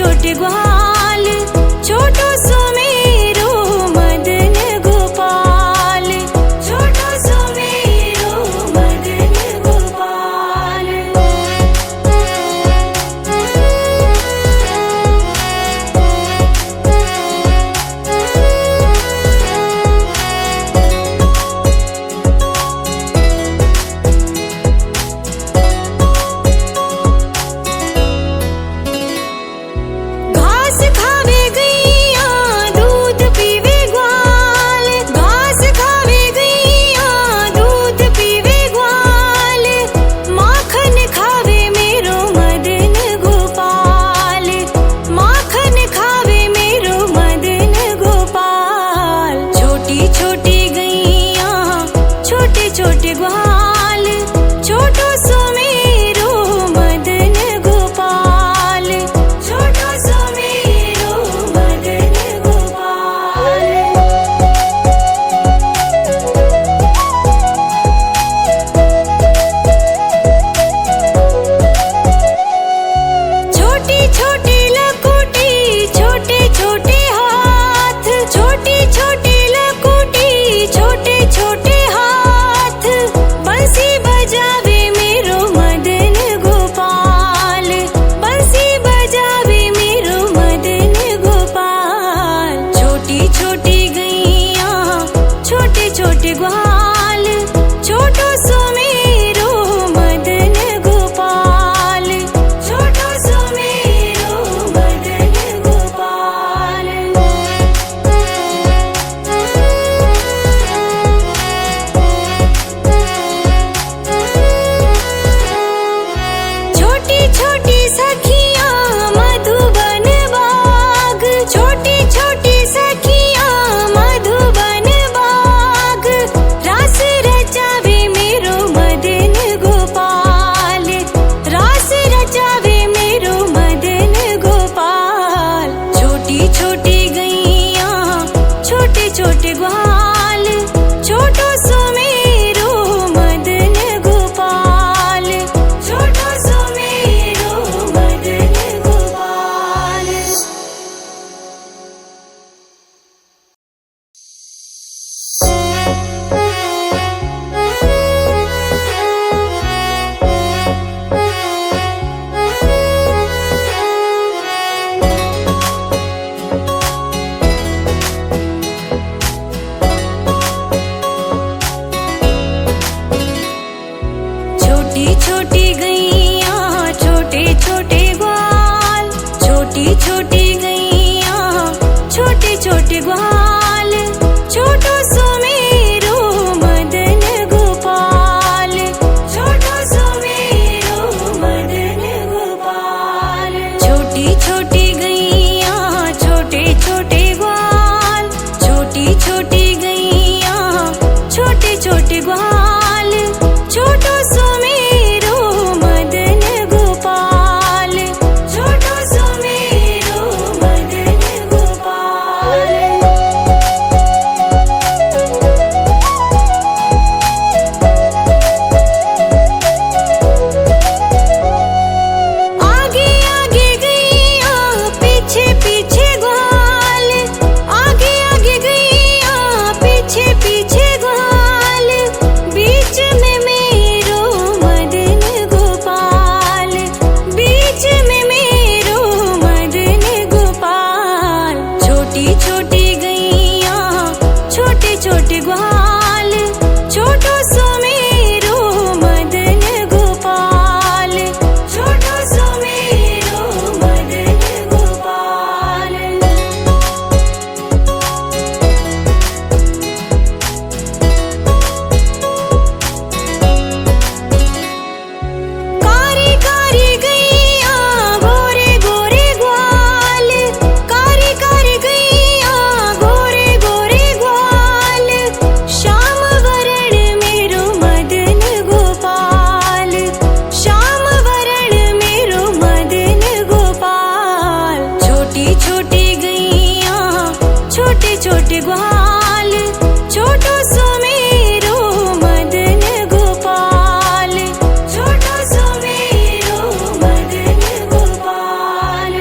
छोटे ग्वाल, छोटो सुमेरो मदन गोपाल, छोटो सुमेरो मदन गोपाल। घास खावे गैया दूध पीवे ग्वाल, घास खावे गैया दूध पीवे ग्वाल, माखन खावे मेरो मदन गोपाल, माखन खावे मेरो मदन गोपाल। छोटी छोटी गैया छोटे छोटे ग्वाल, छोटो सुमेरो मदन गोपाल, छोटो सुमेरो मदन गोपाल। छोटी छोटी लकुटी छोटे छोटे हाथ, छोटी छोटी लकुटी छोटे छोटे हाथ, बंसी बजावे मेरो मदन गोपाल, बंसी बजावे मेरो मदन गोपाल। छोटी छोटी गैया छोटे छोटे ग्वाल, छोटो सुमेरो मदन गोपाल, छोटो सुमेरो मदन गोपाल। छोटी छोटी सखियां मधुबन बाग, छोटी छोटी सखियां मधुबन बाग, रास रचावे मेरो मदन गोपाल, रास रचावे मेरो मदन गोपाल। छोटी छोटी गैया छोटे छोटे ग्वाल, छोटो सुमेरो मदन गोपाल, छोटो सुमेरो मदन गोपाल। छोटी छोटी गैया छोटे छोटे ग्वाल, छोटी छोटी गैया छोटे छोटे ग्वाल, छोटो सुमेरो मदन गोपाल, छोटो सुमेरो मदन गोपाल। छोटी छोटी गैया छोटे छोटे ग्वाल, छोटी छोटी गैया छोटे छोटे ग्वाल, छोटो सुमेरो मदन गोपाल, छोटो सुमेरो मदन गोपाल। आगे आगे गैया पीछे पीछे ग्वाल, आगे आगे गैया पीछे पीछे ग्वाल, बीच में मेरो मदन गोपाल, बीच में मेरो मदन गोपाल। छोटी छोटी गैया छोटे छोटे ग्वाल, छोटो सुमेरो मदन गोपाल, छोटो सुमेरो मदन गोपाल। कारी कारी गैया गोरे गोरे ग्वाल, कारी कारी गैया गोरे गोरे ग्वाल, श्याम वरण मेरो मदन गोपाल, श्याम वरण मेरो मदन गोपाल। छोटी छोटी गैया छोटे छोटे ग्वाल, छोटो सुमेरो मदन गोपाल, छोटो सुमेरो मदन गोपाल।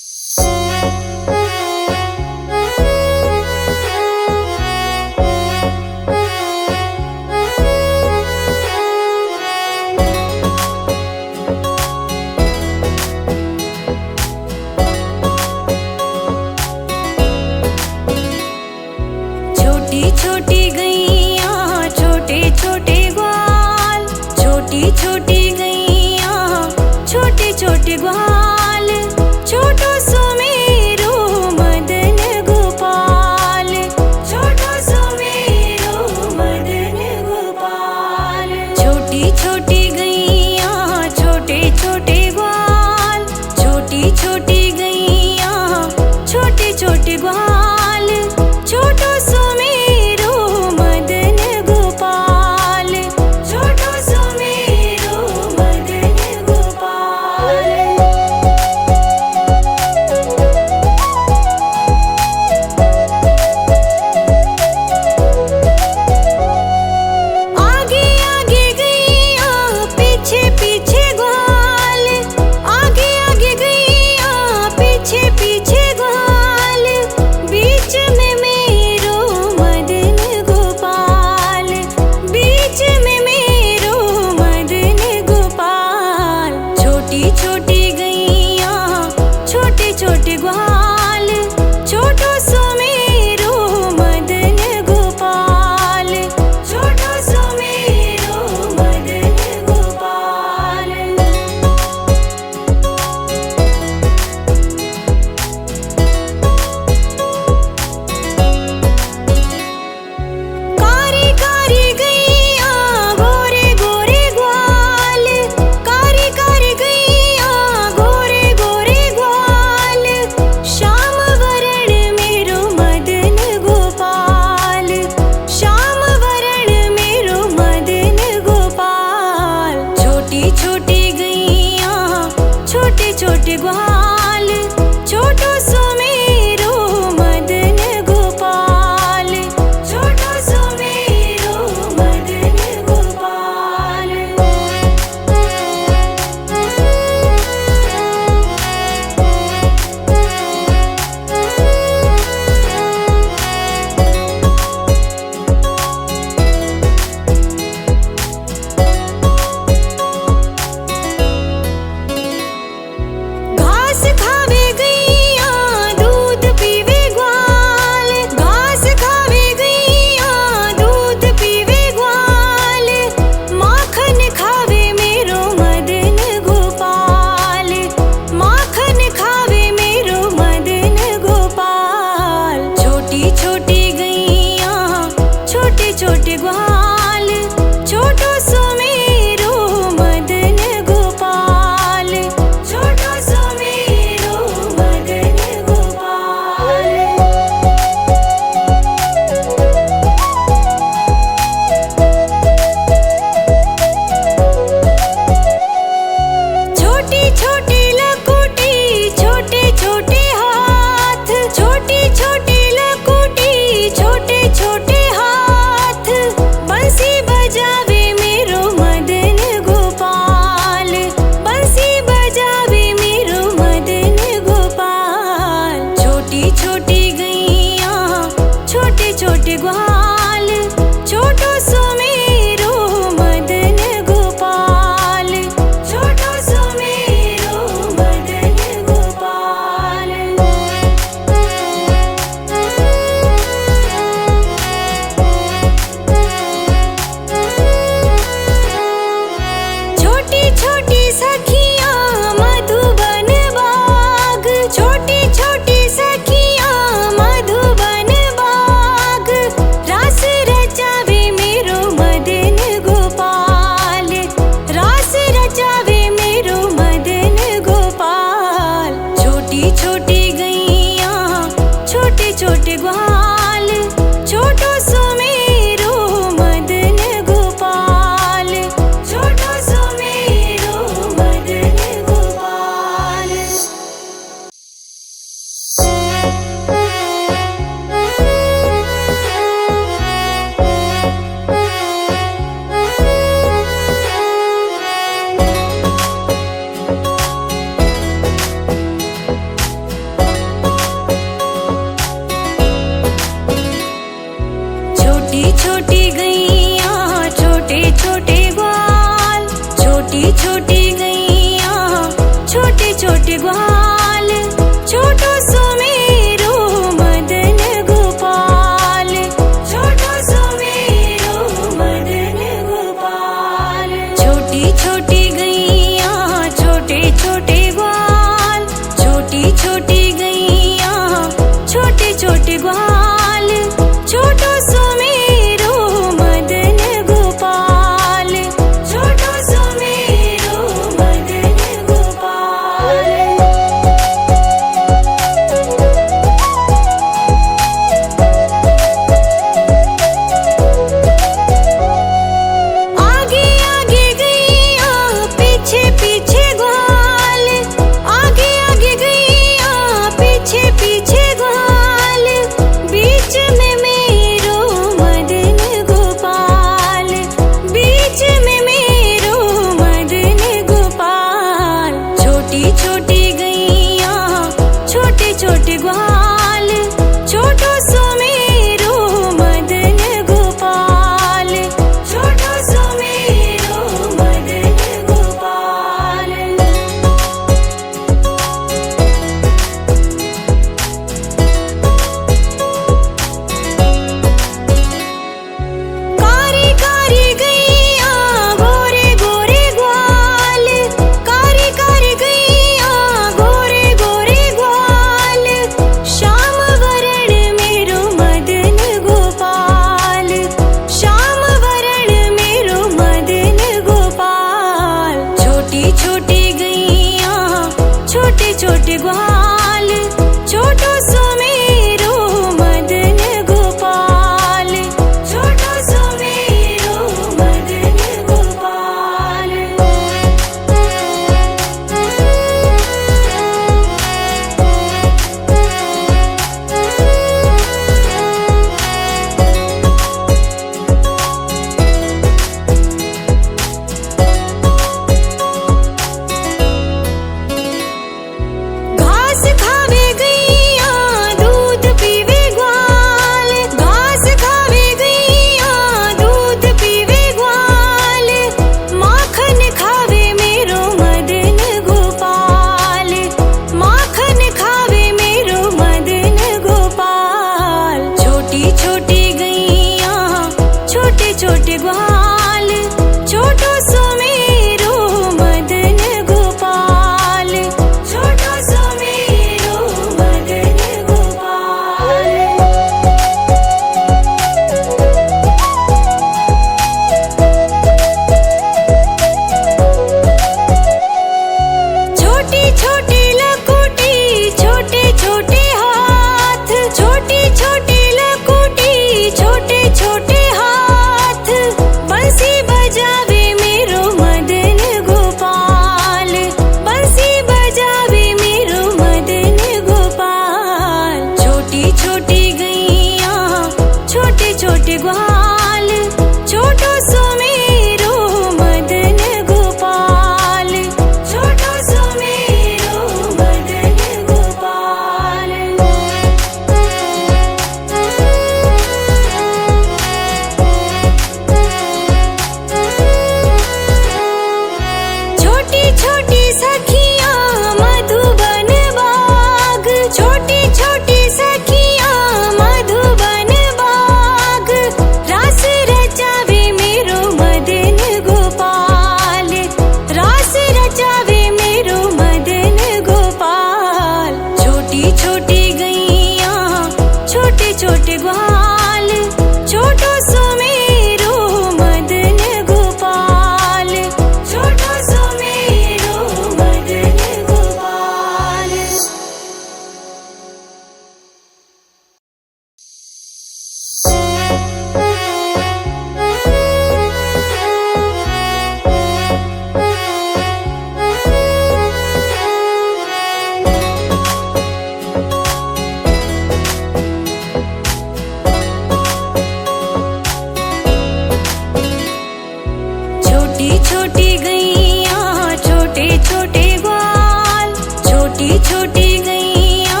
छोटी छोटी गैया छोटे छोटे ग्वाल, छोटी छोटी गैया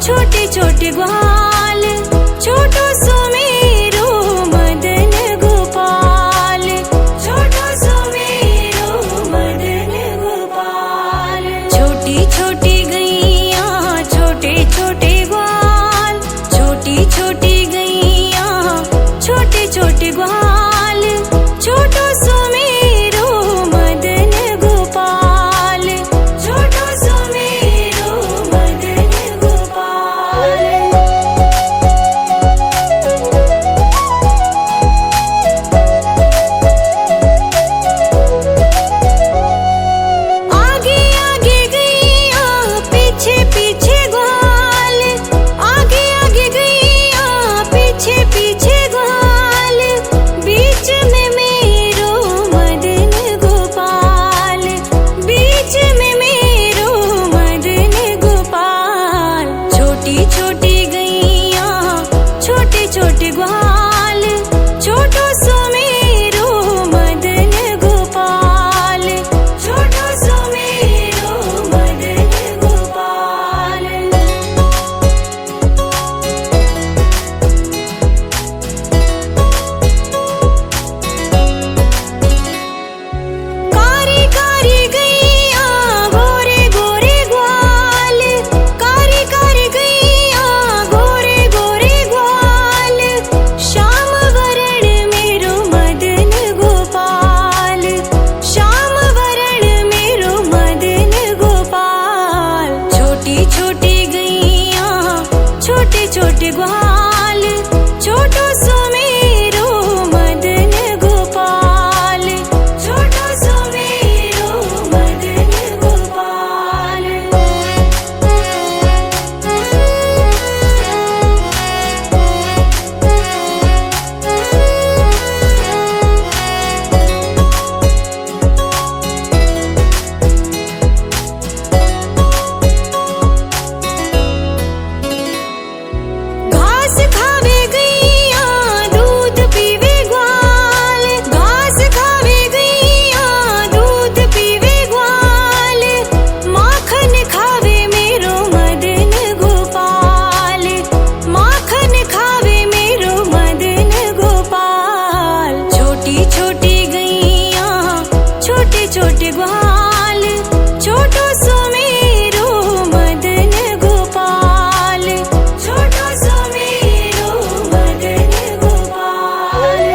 छोटे छोटे ग्वाल, छोटो सो मेरो मदन गोपाल, छोटो सो मेरो मदन गोपाल। छोटी छोटी गैया छोटे छोटे ग्वाल, छोटी छोटी गैया छोटे छोटे ग्वाल, छोटो सो मेरो मदन गोपाल, छोटो सो मेरो मदन गोपाल। आगे आगे गैया पीछे पीछे ग्वाल, आगे आगे गैया पीछे पीछे ग्वाल, बीच में मेरो मदन गोपाल, बीच में मेरो मदन गोपाल। छोटी छोटी गैया छोटे छोटे ग्वाल, छोटो सो मेरो मदन गोपाल, छोटो सो मेरो मदन गोपाल। कारी कारी गैया गोरे गोरे ग्वाल, कारी कारी गैया गोरे गोरे ग्वाल, श्याम वरण मेरो मदन गोपाल, श्याम वरण मेरो मदन गोपाल। छोटी छोटी गैया छोटे छोटे ग्वाल, छोटो सो मेरो मदन गोपाल, छोटो सो मेरो मदन गोपाल। घास खावे गैया दूध पीवे ग्वाल, घास खावे गैया दूध पीवे ग्वाल, माखन खावे मेरो मदन गोपाल, माखन खावे मेरो मदन गोपाल। छोटी छोटी गैया छोटे छोटे ग्वाल, छोटो सो मेरो मदन गोपाल, छोटो सो मेरो मदन गोपाल।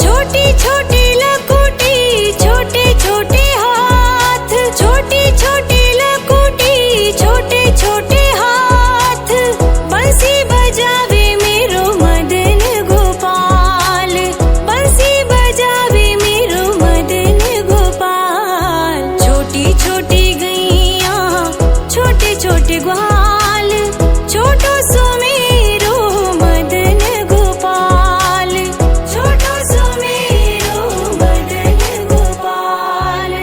छोटी छोटी लकुटी छोटे छोटे हाथ, छोटी छोटी लकुटी छोटे छोटे हाथ, बंसी बजावे मेरो मदन गोपाल, बंसी बजावे मेरो मदन गोपाल। छोटी छोटी गैया छोटे छोटे ग्वाल, छोटो सो मेरो मदन गोपाल, छोटो सो मेरो मदन गोपाल।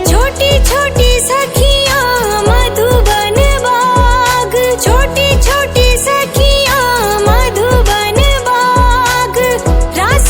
छोटी छोटी सखियां मधुबन बाग, छोटी छोटी सखियां मधुबन बाग, रास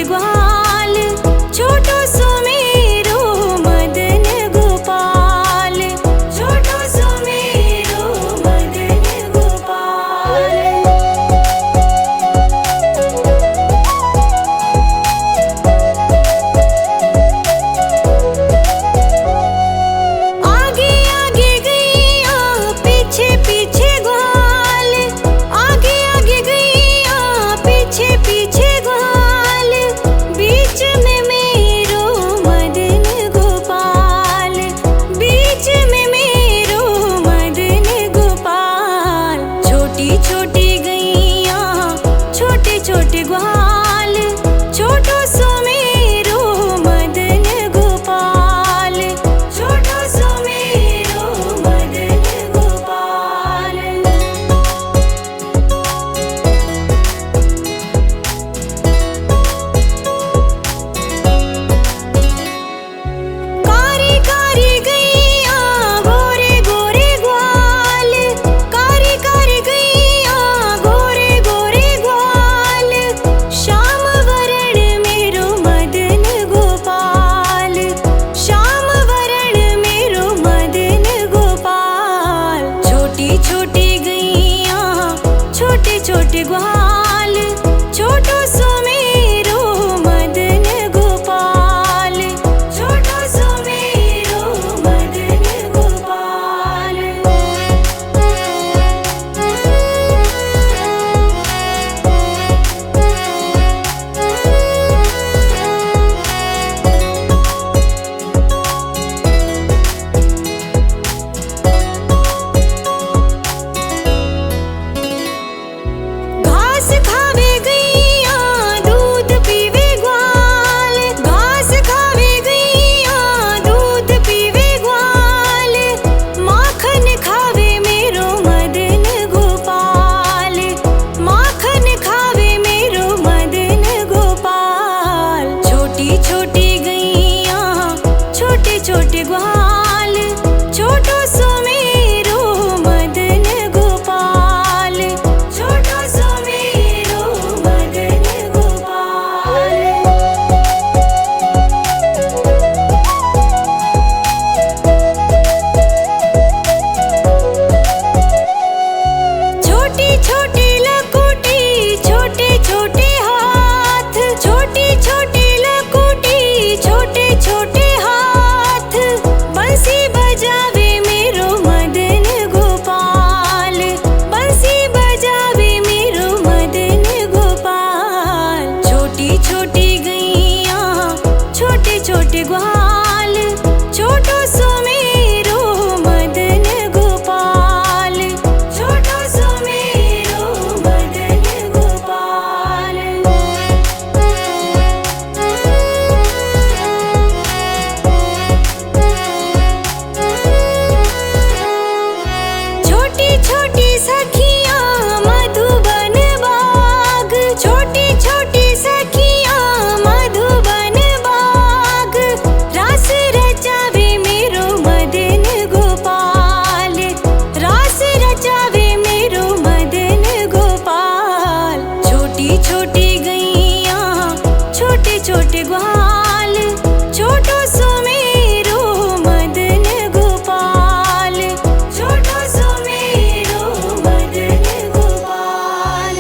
ग्वाल, छोटो सुमेरो मदन गोपाल, छोटो सुमेरो मदन गोपाल। आगे आगे गैया पीछे पीछे ग्वाल, आगे आगे गैया पीछे पीछे ग्वाल, बीच में मेरो मदन गोपाल, बीच में मेरो मदन गोपाल। छोटी छोटी गैया छोटे छोटे ग्वाल, छोटो सुमेरो मदन गोपाल, छोटो सुमेरो मदन गोपाल। कारी कारी गैया गोरे गोरे ग्वाल, कारी कारी गैया गोरे गोरे ग्वाल, श्याम वरण मेरो मदन गोपाल, श्याम वरण मेरो मदन गोपाल। छोटी छोटी गैया छोटे छोटे ग्वाल, छोटो सुमेरो मदन गोपाल, छोटो सुमेरो मदन गोपाल। घास खावे गैया दूध पीवे ग्वाल, घास खावे गैया दूध पीवे ग्वाल, माखन खावे मेरो मदन गोपाल, माखन खावे मेरो मदन गोपाल। छोटी छोटी गैया छोटे छोटे ग्वाल, छोटो सुमेरो मदन गोपाल, छोटो सुमेरो मदन गोपाल। छोटी छोटी लकुटी छोटे छोटे हाथ, छोटी छोटी लकुटी छोटे छोटे हाथ, बंसी बजावे मेरो मदन गोपाल, बंसी बजावे मेरो मदन गोपाल। छोटी छोटी गैया छोटे छोटे ग्वाल, छोटो सुमेरो मदन गोपाल, छोटो सुमेरो मदन गोपाल। छोटी छोटी सखियाँ मधुबन बाग, छोटी छोटी सखियाँ मधुबन बाग, रास रचावे मेरो मदन गोपाल, रास रचावे मेरो मदन गोपाल। छोटी छोटी गैया छोटे छोटे ग्वाल, छोटो सुमेरो मदन गोपाल, छोटो सुमेरो मदन गोपाल।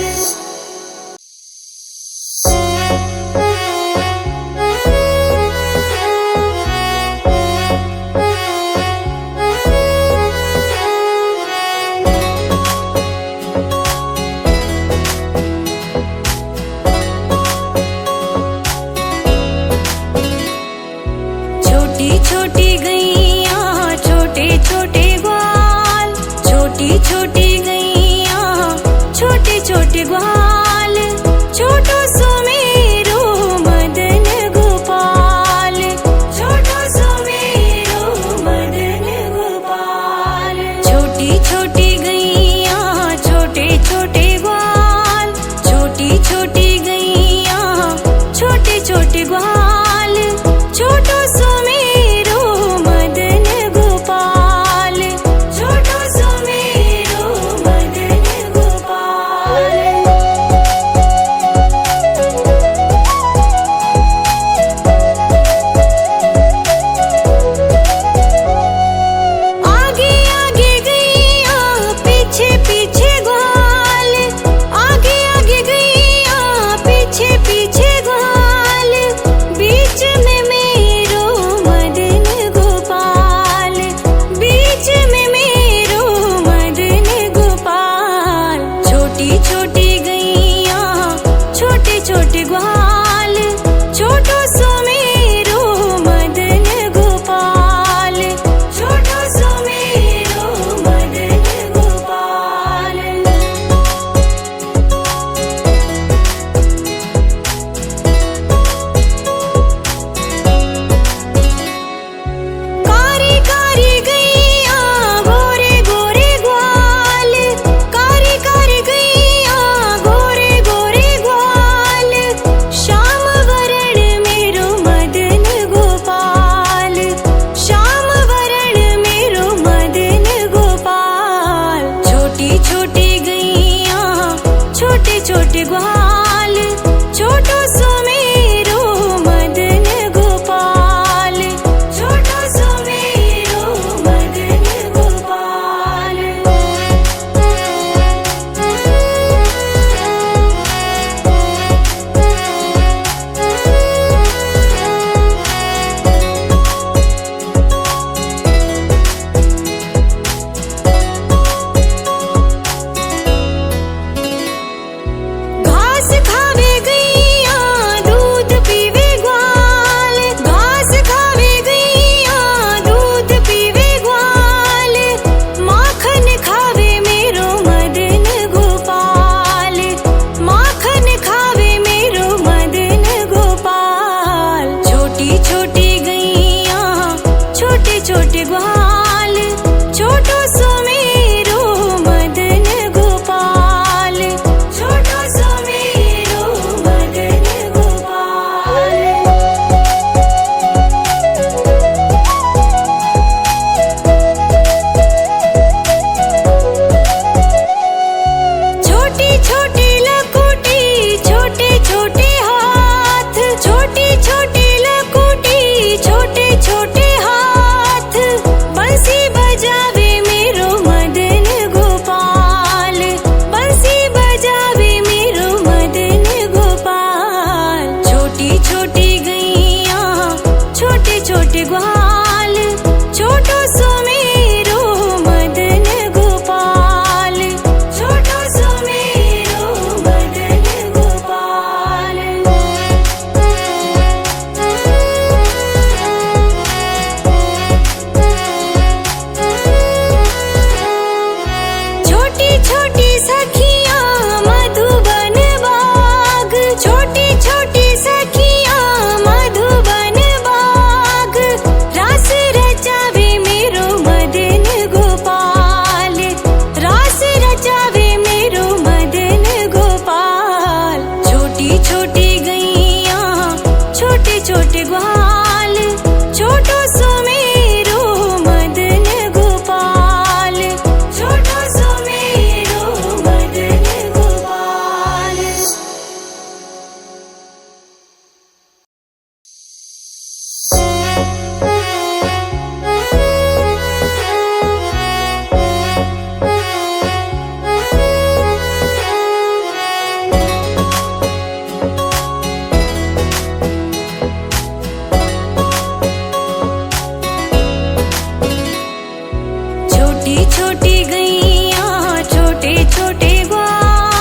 छोटी